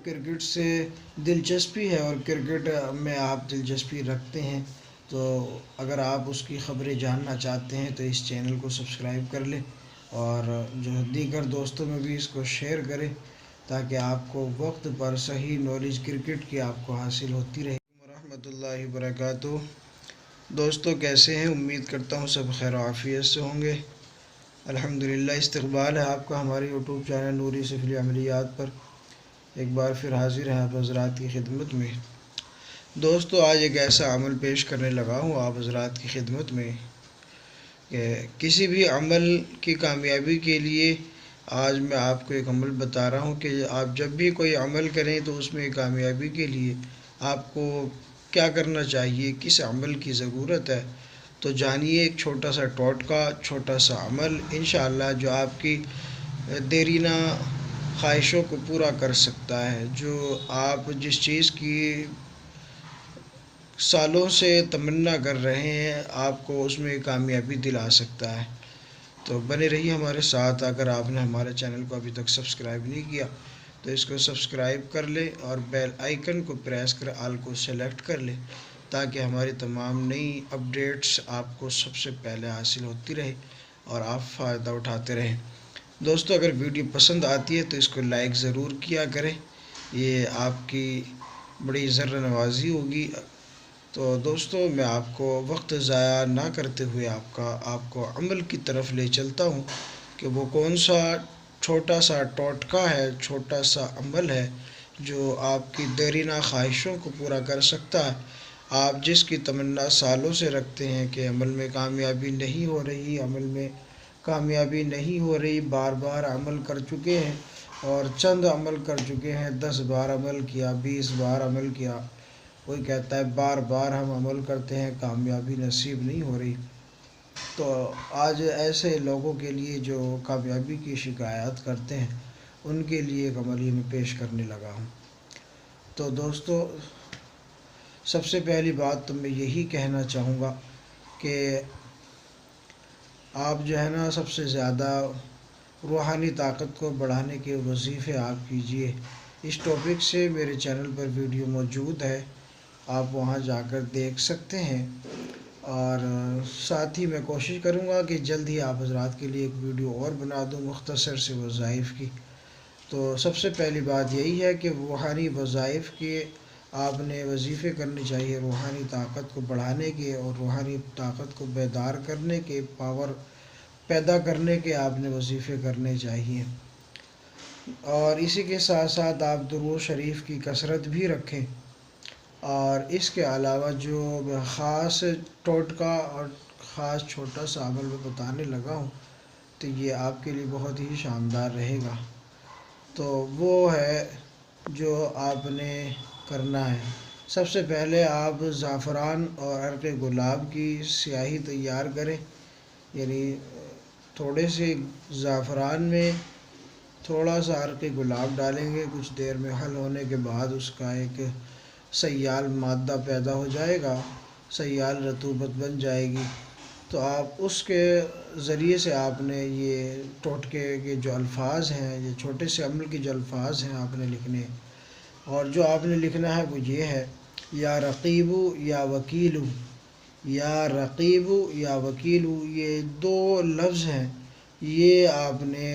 Cricket سے دلچسپی ہے اور کرکٹ میں آپ دلچسپی رکھتے ہیں تو اگر آپ اس کی خبریں جاننا چاہتے ہیں تو اس چینل کو سبسکرائب کر لیں اور جو دیگر دوستوں میں بھی اس کو شیئر کریں تاکہ آپ کو وقت پر صحیح نالج کرکٹ کی آپ کو حاصل ہوتی رہے۔ ورحمۃ اللہ وبرکاتہ۔ دوستوں کیسے ہیں؟ امید کرتا ہوں سب خیر و عافیت سے ہوں گے۔ الحمدللہ استقبال ہے آپ کا ہمارے یوٹیوب چینل نوری سفلی عملیات پر۔ ایک بار پھر حاضر ہیں آپ حضرات کی خدمت میں۔ دوستو آج ایک ایسا عمل پیش کرنے لگا ہوں آپ حضرات کی خدمت میں کہ کسی بھی عمل کی کامیابی کے لیے آج میں آپ کو ایک عمل بتا رہا ہوں کہ آپ جب بھی کوئی عمل کریں تو اس میں کامیابی کے لیے آپ کو کیا کرنا چاہیے، کس عمل کی ضرورت ہے۔ تو جانیے ایک چھوٹا سا ٹوٹکا، چھوٹا سا عمل انشاءاللہ جو آپ کی دیرینہ خواہشوں کو پورا کر سکتا ہے، جو آپ جس چیز کی سالوں سے تمنا کر رہے ہیں آپ کو اس میں کامیابی دلا سکتا ہے۔ تو بنے رہیے ہمارے ساتھ۔ اگر آپ نے ہمارے چینل کو ابھی تک سبسکرائب نہیں کیا تو اس کو سبسکرائب کر لیں اور بیل آئیکن کو پریس کر آل کو سلیکٹ کر لیں تاکہ ہماری تمام نئی اپڈیٹس آپ کو سب سے پہلے حاصل ہوتی رہے اور آپ فائدہ اٹھاتے رہیں۔ دوستو اگر ویڈیو پسند آتی ہے تو اس کو لائک ضرور کیا کریں، یہ آپ کی بڑی ذرہ نوازی ہوگی۔ تو دوستو میں آپ کو وقت ضائع نہ کرتے ہوئے آپ کو عمل کی طرف لے چلتا ہوں کہ وہ کون سا چھوٹا سا ٹوٹکا ہے، چھوٹا سا عمل ہے جو آپ کی دیرینہ خواہشوں کو پورا کر سکتا ہے۔ آپ جس کی تمنا سالوں سے رکھتے ہیں کہ عمل میں کامیابی نہیں ہو رہی، عمل میں کامیابی نہیں ہو رہی، بار بار عمل کر چکے ہیں اور چند عمل کر چکے ہیں، 10 بار عمل کیا، 20 بار عمل کیا، کوئی کہتا ہے بار بار ہم عمل کرتے ہیں کامیابی نصیب نہیں ہو رہی۔ تو آج ایسے لوگوں کے لیے جو کامیابی کی شکایات کرتے ہیں ان کے لیے ایک عمل میں پیش کرنے لگا ہوں۔ تو دوستو سب سے پہلی بات تو میں یہی کہنا چاہوں گا کہ آپ جو ہے نا سب سے زیادہ روحانی طاقت کو بڑھانے کے وظیفے آپ کیجئے۔ اس ٹاپک سے میرے چینل پر ویڈیو موجود ہے، آپ وہاں جا کر دیکھ سکتے ہیں اور ساتھ ہی میں کوشش کروں گا کہ جلد ہی آپ حضرات کے لیے ایک ویڈیو اور بنا دوں مختصر سے وظائف کی۔ تو سب سے پہلی بات یہی ہے کہ روحانی وظائف کے آپ نے وظیفے کرنے چاہیے، روحانی طاقت کو بڑھانے کے اور روحانی طاقت کو بیدار کرنے کے، پاور پیدا کرنے کے آپ نے وظیفے کرنے چاہیے۔ اور اسی کے ساتھ ساتھ آپ درود شریف کی کثرت بھی رکھیں۔ اور اس کے علاوہ جو خاص ٹوٹکا اور خاص چھوٹا سا عمل میں بتانے لگا ہوں تو یہ آپ کے لیے بہت ہی شاندار رہے گا۔ تو وہ ہے جو آپ نے کرنا ہے، سب سے پہلے آپ زعفران اور عرق گلاب کی سیاہی تیار کریں، یعنی تھوڑے سے زعفران میں تھوڑا سا عرق گلاب ڈالیں گے، کچھ دیر میں حل ہونے کے بعد اس کا ایک سیال مادہ پیدا ہو جائے گا، سیال رطوبت بن جائے گی۔ تو آپ اس کے ذریعے سے آپ نے یہ ٹوٹکے کے جو الفاظ ہیں، یہ چھوٹے سے عمل کے جو الفاظ ہیں آپ نے لکھنے ہیں، اور جو آپ نے لکھنا ہے وہ یہ ہے: یا رقیبو یا وکیلو، یا رقیبو یا وکیلو، یہ 2 لفظ ہیں، یہ آپ نے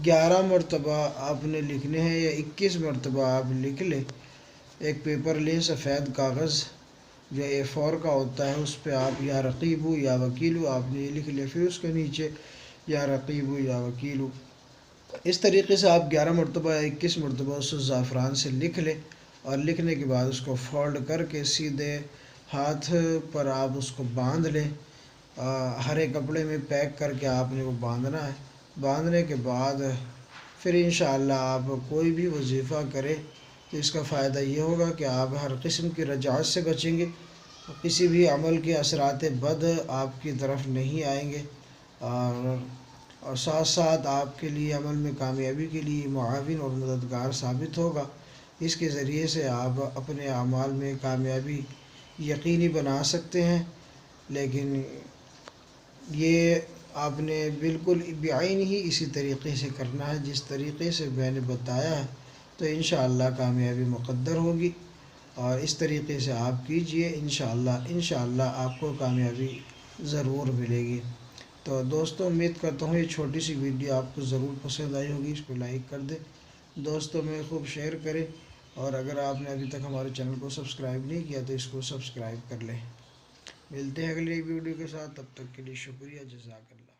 11 مرتبہ آپ نے لکھنے ہیں یا 21 مرتبہ آپ لکھ لیں۔ ایک پیپر لیں، سفید کاغذ جو A4 کا ہوتا ہے، اس پہ آپ یا رقیبو یا وکیلو آپ نے یہ لکھ لیں، پھر اس کے نیچے یا رقیبو یا وکیلو، اس طریقے سے آپ 11 مرتبہ یا 21 مرتبہ اس زعفران سے لکھ لیں اور لکھنے کے بعد اس کو فولڈ کر کے سیدھے ہاتھ پر آپ اس کو باندھ لیں، ہرے کپڑے میں پیک کر کے آپ نے وہ باندھنا ہے۔ باندھنے کے بعد پھر انشاءاللہ آپ کوئی بھی وظیفہ کریں تو اس کا فائدہ یہ ہوگا کہ آپ ہر قسم کی رجعت سے بچیں گے، کسی بھی عمل کے اثرات بد آپ کی طرف نہیں آئیں گے، اور ساتھ ساتھ آپ کے لیے عمل میں کامیابی کے لیے معاون اور مددگار ثابت ہوگا۔ اس کے ذریعے سے آپ اپنے اعمال میں کامیابی یقینی بنا سکتے ہیں، لیکن یہ آپ نے بالکل بعین ہی اسی طریقے سے کرنا ہے جس طریقے سے میں نے بتایا ہے۔ تو انشاءاللہ کامیابی مقدر ہوگی، اور اس طریقے سے آپ کیجئے، انشاءاللہ آپ کو کامیابی ضرور ملے گی۔ تو دوستوں، امید کرتا ہوں یہ چھوٹی سی ویڈیو آپ کو ضرور پسند آئی ہوگی، اس کو لائک کر دیں، دوستوں میں خوب شیئر کریں، اور اگر آپ نے ابھی تک ہمارے چینل کو سبسکرائب نہیں کیا تو اس کو سبسکرائب کر لیں۔ ملتے ہیں اگلی ویڈیو کے ساتھ، تب تک کے لیے شکریہ، جزاک اللہ۔